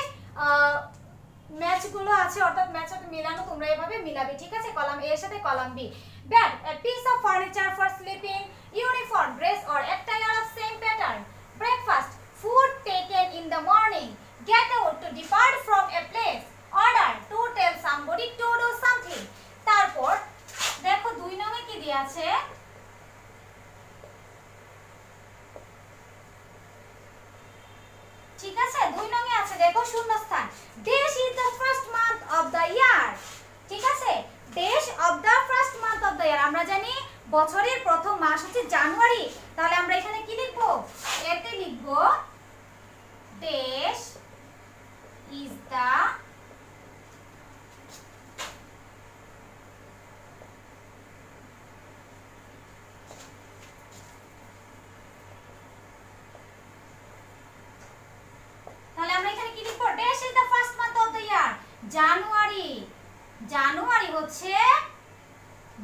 ম্যাচগুলো আছে অর্থাৎ ম্যাচটা মিলানো তোমরা এভাবে মিলাবে। ঠিক আছে, কলাম এ এর সাথে column B. Bed, a piece of furniture for sleeping, uniform, dress or attire of same pattern. Breakfast, food taken in the morning. Get out, to depart from a place. Order, to tell somebody to do something. তারপর দেখো 2 নং-এ কি দেয়া আছে? ঠিক আছে, 2 নং-এ আছে দেখো শূন্যস্থান। Dash is the first month of the year. ঠিক আছে, Dash of the first month of the year, আমরা জানি বছরের প্রথম মাস হচ্ছে জানুয়ারি। তাহলে আমরা এখানে কি লিখব? এতে লিখব Dash is the তাহলে আমরা এখানে কি লিখব? Dash is the first month of the year. জানুয়ারি। জানুয়ারি হচ্ছে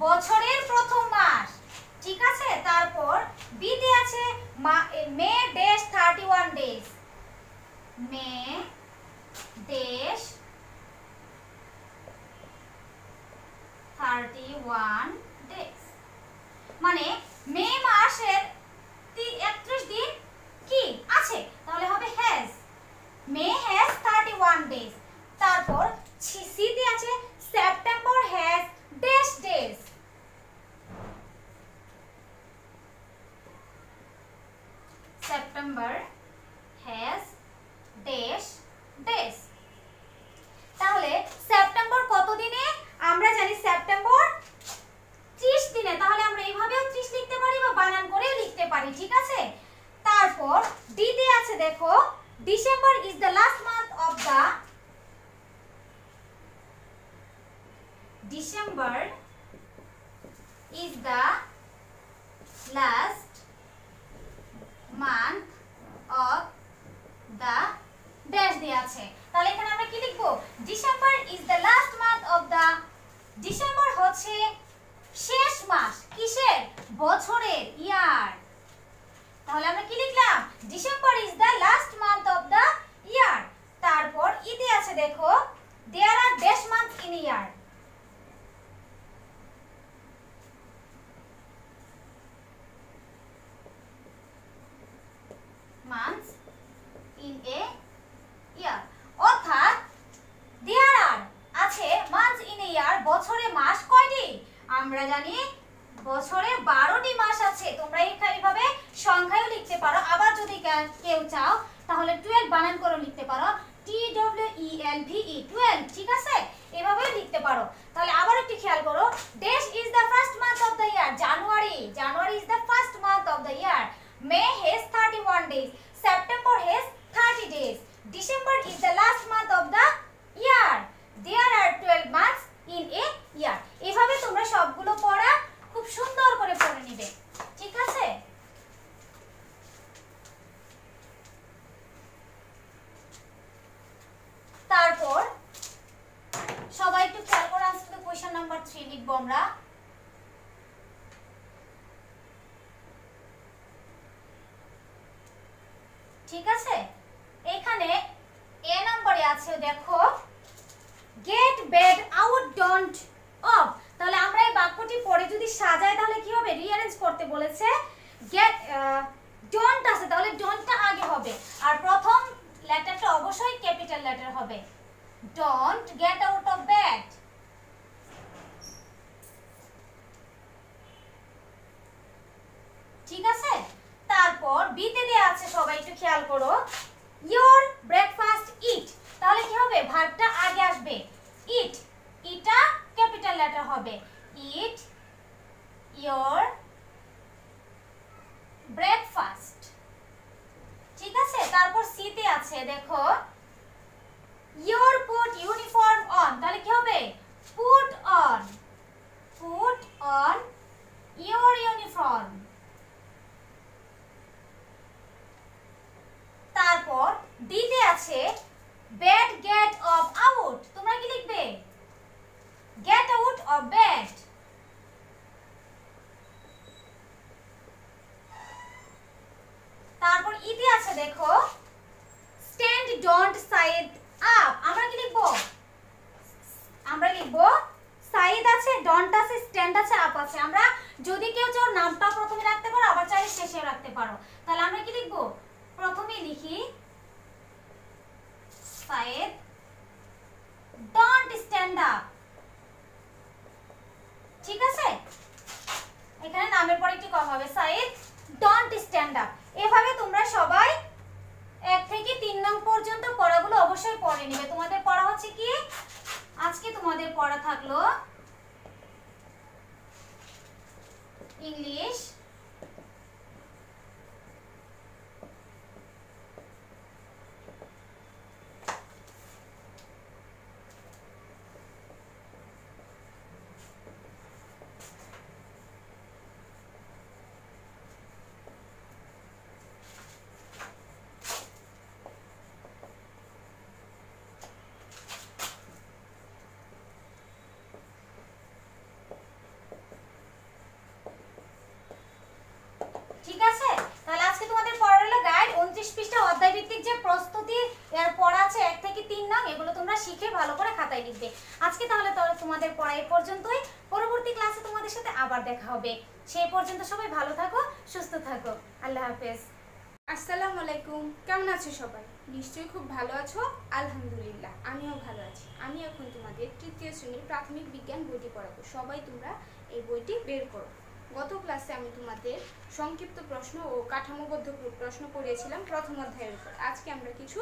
বছরের প্রথম মাস। ঠিক আছে, তারপর বি তে আছে মে ড্যাশ 31 ডেজ। মে ড্যাশ 31 ডেজ, মানে মে মাসের 31 দিন কি আছে, তাহলে হবে হ্যাজ। May has 31 days. তারপর সি তে আছে September has dash days. September has dash days. তাহলে সেপ্টেম্বর কত দিনে? আমরা জানি সেপ্টেম্বর 30 দিনে। তাহলে আমরা এইভাবেও 30 লিখতে পারি বা বানান করেও লিখতে পারি। ঠিক আছে, তারপর ডি তে আছে দেখো December is the last month of the December is the last month of the dash দেয়া আছে। তাহলে এখানে আমরা কি লিখব? December is the last month of the, December হচ্ছে শেষ মাস কিসের? বছরের, ইয়ার। তাহলে আমরা কি লিখলাম? December is the last month of the year. তারপর ইতে আছে দেখো there are dash months in a year. months in a year, অর্থাৎ there are আছে months in a year, বছরে মাস কয়টি? আমরা জানি বছরে 12টি মাস আছে। তোমরা এইভাবে সংখ্যায়ও লিখতে পারো, আবার যদি কেউ চাও তাহলে 12 বানান করে লিখতে পারো, TWELVE 12। ঠিক আছে, এভাবেও লিখতে পারো। তাহলে আবার একটু খেয়াল করো, dash is the first month of the year. January, January is the first month of the year. May has 31 days. September has 30 days. December is the last month of the year. There are 12 months in a year. এভাবে তোমরা সবগুলো পড়া খুব সুন্দর করে পড়ে নিবে। ঠিক আছে, তারপর সবাই একটু খেয়াল করে আনসার কোয়েশ্চন নাম্বার 3 লিখবো আমরা। ঠিক আছে, এখানে এ নম্বরে আছে দেখো get bed out don't of. তাহলে আমরা এই বাক্যটি পড়ে যদি সাজাই তাহলে কি হবে, রিঅ্যারেঞ্জ করতে বলেছে। গেট ডোন্ট আছে, তাহলে ডোন্টটা আগে হবে আর প্রথম লেটারটা অবশ্যই ক্যাপিটাল লেটার হবে। Don't get out of bed. ঠিক আছে, তারপর বিতে দেয়া আছে, সবাই একটু খেয়াল করো, ইওর ব্রেকফাস্ট ইট। তাহলে কি হবে, ভার্বটা আগে আসবে, ইট, ইটা ক্যাপিটাল লেটার হবে, ইট ইওর ব্রেকফাস্ট। ঠিক আছে, তারপর সিতে আছে দেখো ইওর পুট ইউনিফর্ম অন। তাহলে কি হবে, put on, put on your uniform. তারপর দিতে আছে বেড গেট অফ আউট। তোমরা কি লিখবে, গেট আউট অফ বেড। তারপর ইতে আছে দেখো স্ট্যান্ড ডোন্ট সাইড আপ। আমরা কি লিখবো, আমরা লিখবো সাইড আছে, ডোন্ট আছে, স্ট্যান্ড আছে, আপ আছে। আমরা যদি কেউ চাও নামটা প্রথমে রাখতে পারো, আবার চাইলে শেষে রাখতে পারো। তাহলে আমরা কি লিখবো, প্রথমে লিখি সাইড ডোন্ট স্ট্যান্ড আপ। ঠিক আছে, এখানে নামের পরে একটু কম হবে, সাইড ডোন্ট স্ট্যান্ড আপ। এভাবে তোমরা সবাই 1 থেকে 3 নং পর্যন্ত পড়াগুলো অবশ্যই পড়ে নিবে। তোমাদের পড়া হচ্ছে কি, আজকে তোমাদের পড়া থাকলো ইংলিশ, ঠিক আছে। তাহলে আজকে তোমাদের পড়া হলো গাইড 29 পৃষ্ঠা অধ্যায় ভিত্তিক যে প্রস্তুতি এর পড়া আছে 1 থেকে 3 নং, এগুলো তোমরা শিখে ভালো করে খাতায় লিখবে। আজকে তাহলে তোমাদের পড়া এই পর্যন্তই। পরবর্তী ক্লাসে তোমাদের সাথে আবার দেখা হবে। সেই পর্যন্ত সবাই ভালো থাকো, সুস্থ থাকো। আল্লাহ হাফেজ। আসসালামু আলাইকুম, কেমন আছো সবাই? নিশ্চয়ই খুব ভালো আছো। আলহামদুলিল্লাহ, আমিও ভালো আছি। আমি এখন তোমাদের 3য় শ্রেণীর প্রাথমিক বিজ্ঞান বইটি পড়াবো। সবাই তোমরা এই বইটি বের করো। গত ক্লাসে আমি তোমাদের সংক্ষিপ্ত প্রশ্ন ও কাঠামোবদ্ধ প্রশ্ন পড়িয়েছিলাম প্রথম অধ্যায়ের উপর। আজকে আমরা কিছু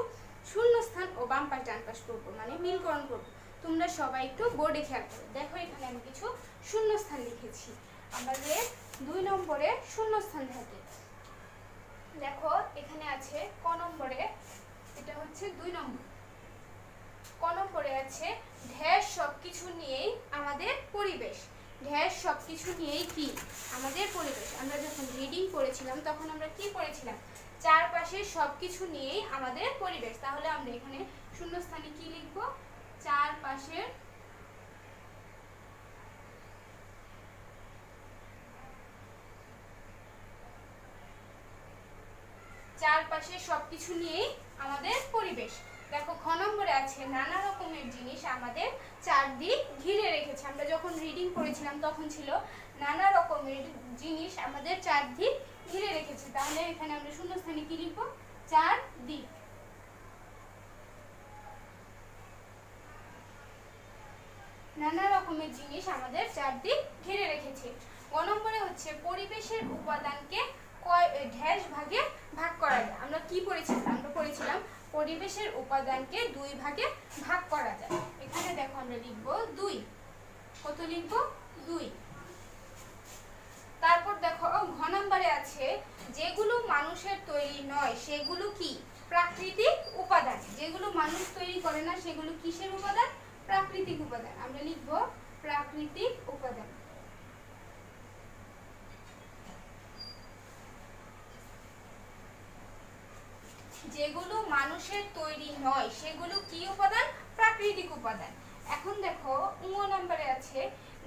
শূন্যস্থান ও বাম পাশ ডান পাশ করবো, মানে মিলকরণ করবো। তোমরা সবাই একটু বোর্ডে খেয়াল করো। দেখো এখানে আমি কিছু শূন্যস্থান লিখেছি। আমাদের 2 নম্বরে শূন্যস্থান থাকে। দেখো এখানে আছে ক নম্বরে, এটা হচ্ছে 2 নম্বর। ক নম্বরে আছে ঢের সবকিছু নিয়েই আমাদের পরিবেশ। ঢের সবকিছু নিয়েই কি আমাদের পরিবেশ। আমরা যখন রিডিং পড়েছিলাম তখন আমরা কি পড়েছিলাম, চারপাশে সবকিছু নিয়েই আমাদের পরিবেশ। তাহলে আমরা এখানে শূন্যস্থানে কি লিখব, চারপাশের সবকিছু নিয়েই আমাদের পরিবেশ। দেখো খ নম্বরে আছে নানা রকমের জিনিস আমাদের চারদিক ঘিরে রেখেছে। আমরা যখন রিডিং করেছিলাম তখন ছিল নানা রকমের জিনিস আমাদের চারদিক ঘিরে রেখেছে। তাহলে এখানে আমরা শূন্যস্থানে কি লিখব, চারদিক। নানা রকমের জিনিস আমাদের চারদিক ঘিরে রেখেছে। গ নম্বরে হচ্ছে পরিবেশের উপাদানকে ঢের ভাগে ভাগ করা যায়। আমরা কি পড়েছিলাম, আমরা পড়েছিলাম পরিবেশের উপাদানকে 2 ভাগে ভাগ করা যায়। এখানে দেখো আমরা লিখব 2। কত লিখব, 2। তারপর দেখো ঘ নম্বরে আছে যেগুলো মানুষের তৈরি নয় সেগুলো কি, প্রাকৃতিক উপাদান। যেগুলো মানুষ তৈরি করে না সেগুলো কিসের উপাদান, প্রাকৃতিক উপাদান। আমরা লিখব প্রাকৃতিক উপাদান। যেগুলো মানুষের তৈরি নয় সেগুলো কি উপাদান, প্রাকৃতিক উপাদান। এখন দেখো ঙ নম্বরে আছে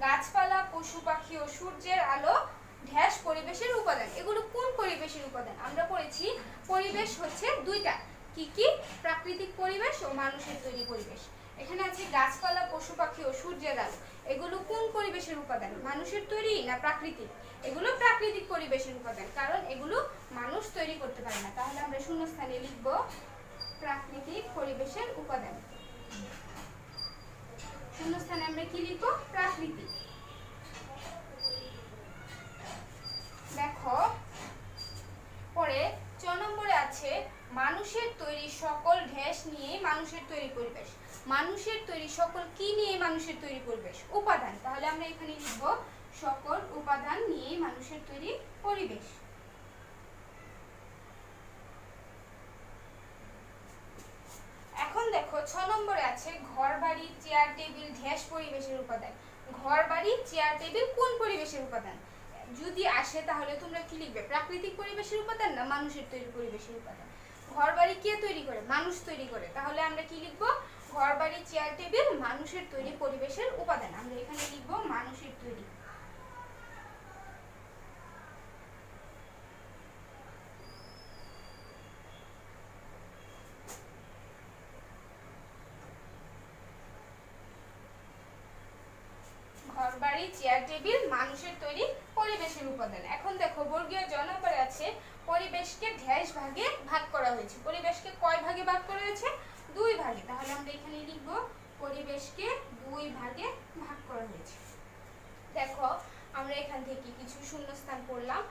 গাছপালা, পশু পাখি ও সূর্যের আলো ঢের পরিবেশের উপাদান। এগুলো কোন পরিবেশ পরিবেশের উপাদান। আমরা পড়েছি পরিবেশ হচ্ছে দুইটা, কি কি? প্রাকৃতিক পরিবেশ ও মানুষের তৈরি পরিবেশ। এখানে আছে গাছপালা, পশু পাখি ও সূর্যের আলো। এগুলো কোন পরিবেশের উপাদান? মানুষের তৈরি না প্রাকৃতিক? এগুলো প্রাকৃতিক পরিবেশের উপাদান, কারণ এগুলো মানুষ তৈরি করতে পারে না। তাহলে আমরা শূন্যস্থানে লিখব প্রাকৃতিক পরিবেশের উপাদান। শূন্যস্থানে আমরা কি লিখব? প্রাকৃতিক। দেখো পরে 6 নম্বরে আছে মানুষের তৈরি সকল ঢেস নিয়ে মানুষের তৈরি পরিবেশ। মানুষের তৈরি সকল কি নিয়ে মানুষের তৈরি পরিবেশ? উপাদান। তাহলে আমরা এখানে লিখব সকল উপাদান নিয়ে মানুষের তৈরি পরিবেশ। এখন দেখো 6 নম্বরে আছে ঘর বাড়ি, চেয়ার টেবিল ঢেস পরিবেশের উপাদান। ঘর বাড়ি, চেয়ার টেবিল কোন পরিবেশের উপাদান? যদি আসে তাহলে তোমরা কি লিখবে? প্রাকৃতিক পরিবেশের উপাদান না মানুষের তৈরি পরিবেশের উপাদান? ঘর বাড়ি কে তৈরি করে? মানুষ তৈরি করে। তাহলে আমরা কি লিখব? ঘর বাড়ি, চেয়ার টেবিল মানুষের তৈরি পরিবেশের উপাদান। আমরা এখানে লিখব মানুষের তৈরি। ঘরবাড়ি, চেয়ার টেবিল মানুষের তৈরি পরিবেশের উপাদান। এখন দেখো বর্গীয় জ নম্বরে আছে পরিবেশকে ঢেস ভাগে ভাগ করা হয়েছে। পরিবেশকে কয় ভাগে ভাগ করা হয়েছে? 2 ভাগে। তাহলে আমরা এখানে লিখব পরিবেশকে 2 ভাগে ভাগ করা হয়েছে। দেখো আমরা এখান থেকে কিছু শূন্যস্থান পড়লাম,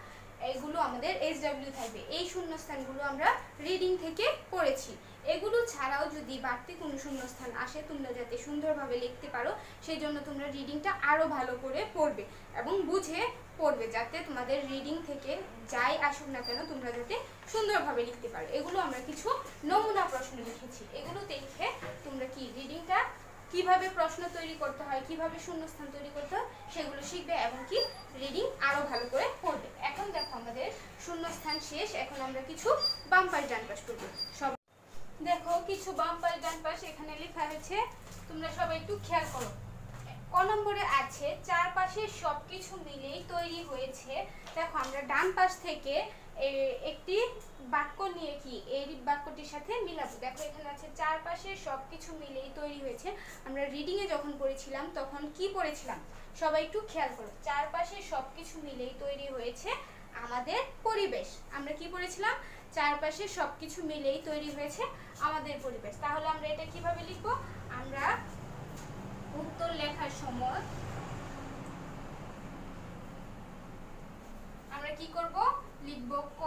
এগুলো আমাদের SW থাকবে। এই শূন্যস্থানগুলো আমরা রিডিং থেকে পড়েছি। এগুলো ছাড়াও যদি বাড়তি কোনো শূন্যস্থান আসে তোমরা যাতে সুন্দরভাবে লিখতে পারো, সেই জন্য তোমরা রিডিংটা আরও ভালো করে পড়বে এবং বুঝে পড়বে, যাতে তোমাদের রিডিং থেকে যাই আসুক না কেন তোমরা যাতে সুন্দরভাবে লিখতে পারো। এগুলো আমরা কিছু নমুনা প্রশ্ন লিখেছি, এগুলো দেখে তোমরা কি রিডিংটা কিভাবে প্রশ্ন তৈরি করতে হয়, কিভাবে শূন্যস্থান তৈরি করতে হয় সেগুলো শিখবে এবং কি রিডিং আরো ভালো করে পড়বে। এখন দেখো আমাদের শূন্যস্থান শেষ, এখন আমরা কিছু বাম পাশ ডান পাশ করব। সব দেখো কিছু বাম পাশ ডান পাশ এখানে লেখা হয়েছে, তোমরা সবাই একটু খেয়াল করো। ক নম্বরে আছে চারপাশে সবকিছু মিলেই তৈরি হয়েছে। দেখো আমরা ডান পাশ থেকে একটি বাক্য নিয়ে কি এই বাক্যটির সাথে মিলাবো। দেখো এখানে আছে চারপাশে সবকিছু মিলেই তৈরি হয়েছে। আমরা রিডিং এ যখন পড়েছিলাম তখন কি পড়েছিলাম সবাই একটু খেয়াল করো। চারপাশে সবকিছু মিলেই তৈরি হয়েছে আমাদের পরিবেশ। আমরা কি পড়েছিলাম? চারপাশে সবকিছু মিলেই তৈরি হয়েছে আমাদের পরিবেশ। তাহলে আমরা এটা কিভাবে লিখবো? আমরা উত্তর লেখার সময় আমরা কি করব? লিখব ক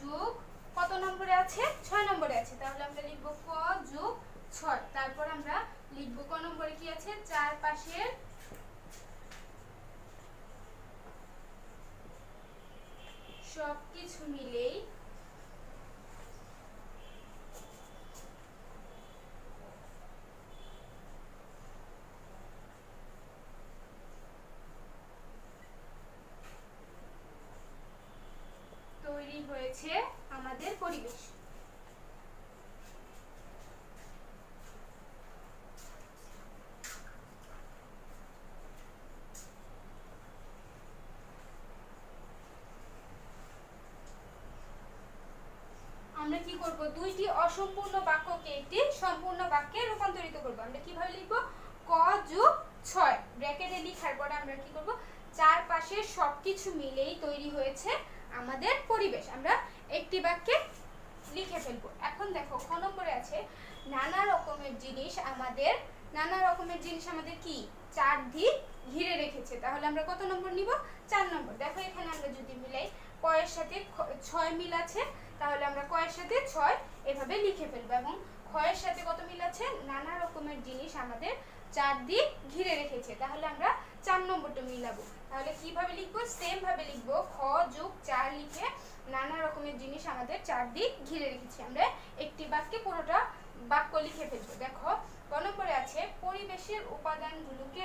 যোগ কত নম্বরে আছে? 6 নম্বরে আছে। তাহলে আমরা লিখব ক যোগ 6। তারপর আমরা লিখব ক নম্বরে কি আছে? চারপাশের সবকিছু মিলেই তৈরি হয়েছে আমাদের পরিবেশ। আমরা কি করব? দুইটি অসম্পূর্ণ বাক্যকে একটি সম্পূর্ণ বাক্যে রূপান্তরিত করব। আমরা কিভাবে লিখব? ক যোগ 6 ব্র্যাকেটে লেখার পরে আমরা কি করব? চারপাশে সবকিছু মিলেই তৈরি হয়েছে আমাদের পরিবেশ। আমরা একটি বাক্যে লিখে ফেলবো। এখন দেখো খ নম্বরে আছে নানা রকমের জিনিস আমাদের কি চারদিক ঘিরে রেখেছে। তাহলে আমরা কত নম্বর নিব? 4 নম্বর। দেখো এখানে আমরা যদি মিলাই ক এর সাথে 6 মিল আছে, তাহলে আমরা ক এর সাথে 6 এভাবে লিখে ফেলবো এবং খ এর সাথে কত মিল আছে? নানা রকমের জিনিস আমাদের চারদিক ঘিরে রেখেছে। তাহলে আমরা 4 নম্বরটা মিলাবো। তাহলে কিভাবে লিখবো? সেম ভাবে লিখবো, খ যোগ 4 লিখে নানা রকমের জিনিস আমাদের চারদিক ঘিরে রেখেছে। আমরা একটি বাক্যে পুরোটা বাক্য লিখে ফেলবো। দেখো ক নম্বরে আছে পরিবেশের উপাদানগুলোকে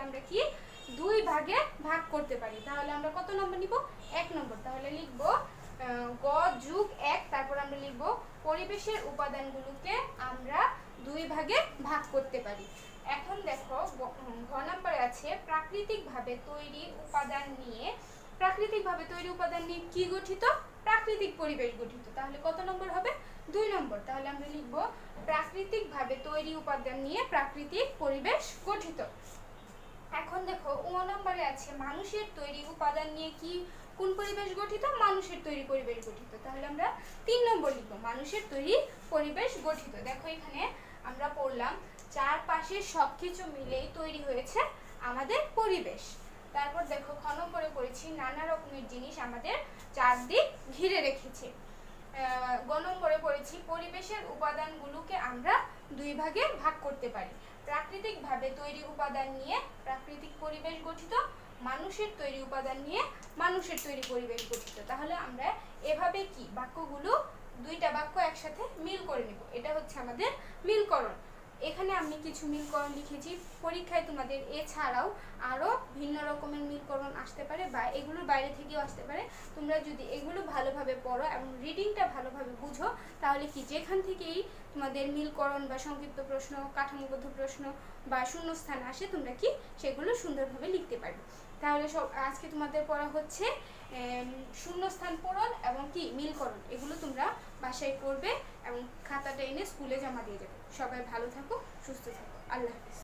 আমরা কি 2 ভাগে ভাগ করতে পারি। তাহলে আমরা কত নম্বর নিব? 1 নম্বর। তাহলে লিখবো গ যোগ 1, তারপর আমরা লিখবো পরিবেশের উপাদানগুলোকে আমরা 2 ভাগে ভাগ করতে পারি। এখন দেখো ঘ নম্বরে আছে প্রাকৃতিকভাবে তৈরি উপাদান নিয়ে প্রাকৃতিকভাবে তৈরি উপাদান নিয়ে কি গঠিত? প্রাকৃতিক পরিবেশ গঠিত। তাহলে কত নম্বর হবে? 2 নম্বর। তাহলে আমরা লিখব প্রাকৃতিকভাবে তৈরি উপাদান নিয়ে প্রাকৃতিক পরিবেশ গঠিত। এখন দেখো 1 নম্বরে আছে মানুষের তৈরি উপাদান নিয়ে কি কোন পরিবেশ গঠিত? মানুষের তৈরি পরিবেশ গঠিত। তাহলে আমরা 3 নম্বর লিখব মানুষের তৈরি পরিবেশ গঠিত। দেখো এখানে আমরা পড়লাম চারপাশে সবকিছু মিলেই তৈরি হয়েছে আমাদের পরিবেশ। তারপর দেখো খ নম্বরে পড়েছি নানা রকমের জিনিস আমাদের চারদিক ঘিরে রেখেছে। গ নম্বরে পড়েছি পরিবেশের উপাদানগুলোকে আমরা 2 ভাগে ভাগ করতে পারি। প্রাকৃতিকভাবে তৈরি উপাদান নিয়ে প্রাকৃতিক পরিবেশ গঠিত, মানুষের তৈরি উপাদান নিয়ে মানুষের তৈরি পরিবেশ গঠিত। তাহলে আমরা এভাবে কি বাক্যগুলো 2টা বাক্য একসাথে মিল করে নিব। এটা হচ্ছে আমাদের মিলকরণ। এখানে আমি কিছু মিলকরণ লিখেছি। পরীক্ষায় তোমাদের এছাড়াও আরও ভিন্ন রকমের মিলকরণ আসতে পারে বা এগুলোর বাইরে থেকেও আসতে পারে। তোমরা যদি এগুলো ভালোভাবে পড়ো এবং রিডিংটা ভালোভাবে বুঝো তাহলে কি যেখান থেকেই তোমাদের মিলকরণ বা সংক্ষিপ্ত প্রশ্ন, কাঠামোবদ্ধ প্রশ্ন বা শূন্যস্থান আসে তোমরা কি সেগুলো সুন্দরভাবে লিখতে পারবে। তাহলে আজকে তোমাদের পড়া হচ্ছে শূন্যস্থান পূরণ এবং কি মিলকরণ। এগুলো তোমরা বাসায় করবে এবং খাতাটা এনে স্কুলে জমা দিয়ে যাবে। সবাই ভালো থাকো, সুস্থ থাকো। আল্লাহ হাফেজ।